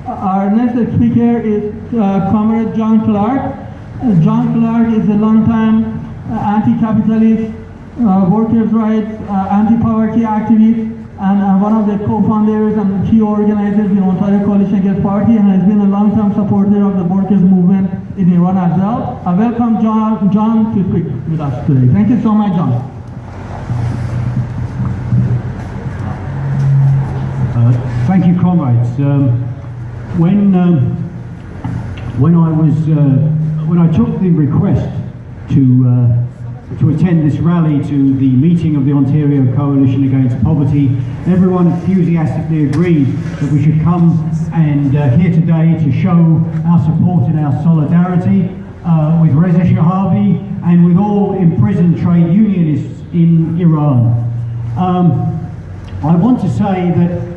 Our next speaker is Comrade John Clark. John Clark is a long-time anti-capitalist, workers' rights, anti-poverty activist, and one of the co-founders and the key organizers in Ontario Coalition Against Poverty, and has been a long-time supporter of the workers' movement in Iran as well. I welcome John to speak with us today. Thank you so much, John. Thank you, comrades. When I took the request to attend this rally to the meeting of the Ontario Coalition Against Poverty, everyone enthusiastically agreed that we should come and here today to show our support and our solidarity with Reza Shahbi and with all imprisoned trade unionists in Iran. I want to say that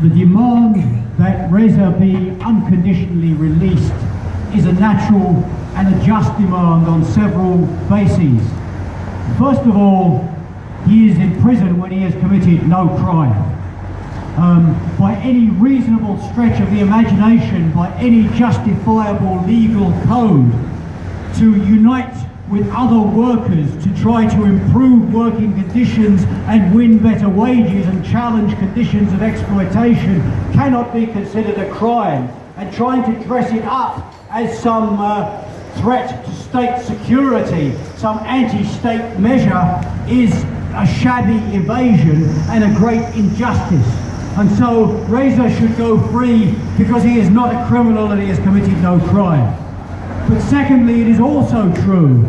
the demand that Reza be unconditionally released is a natural and a just demand on several bases. First of all, he is in prison when he has committed no crime. By any reasonable stretch of the imagination, by any justifiable legal code, to unite with other workers to try to improve working conditions and win better wages and challenge conditions of exploitation cannot be considered a crime. And trying to dress it up as some threat to state security, some anti-state measure, is a shabby evasion and a great injustice. And so Reza should go free because he is not a criminal and he has committed no crime. But secondly, it is also true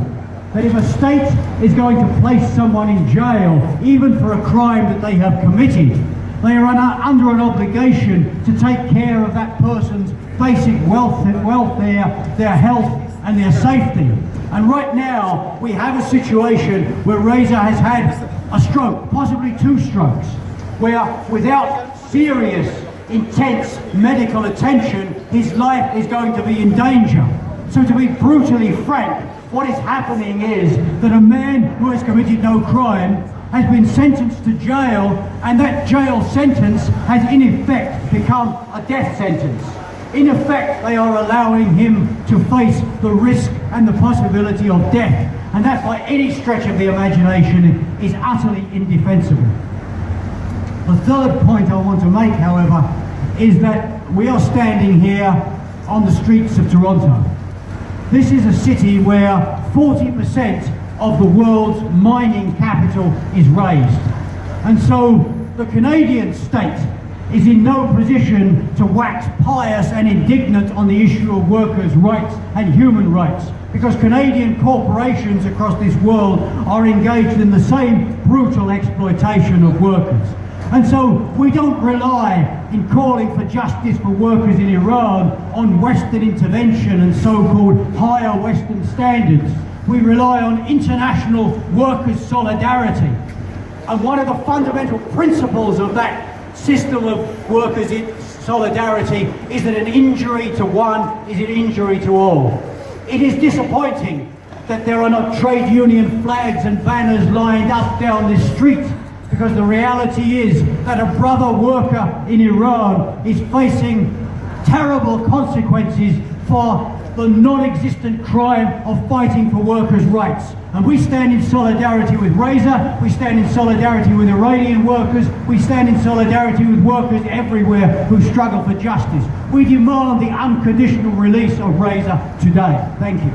that if a state is going to place someone in jail, even for a crime that they have committed, they are under an obligation to take care of that person's basic welfare, their health and their safety. And right now, we have a situation where Reza has had a stroke, possibly 2 strokes, where without serious, intense medical attention, his life is going to be in danger. So to be brutally frank, what is happening is that a man who has committed no crime has been sentenced to jail, and that jail sentence has in effect become a death sentence. In effect, they are allowing him to face the risk and the possibility of death, and that by any stretch of the imagination is utterly indefensible. The third point I want to make, however, is that we are standing here on the streets of Toronto. This is a city where 40% of the world's mining capital is raised. And so the Canadian state is in no position to wax pious and indignant on the issue of workers' rights and human rights, because Canadian corporations across this world are engaged in the same brutal exploitation of workers. And so we don't rely, in calling for justice for workers in Iran, on Western intervention and so-called higher Western standards. We rely on international workers' solidarity. And one of the fundamental principles of that system of workers' solidarity is that an injury to one is an injury to all. It is disappointing that there are not trade union flags and banners lined up down this street, because the reality is that a brother worker in Iran is facing terrible consequences for the non-existent crime of fighting for workers' rights. And we stand in solidarity with Reza, we stand in solidarity with Iranian workers, we stand in solidarity with workers everywhere who struggle for justice. We demand the unconditional release of Reza today. Thank you.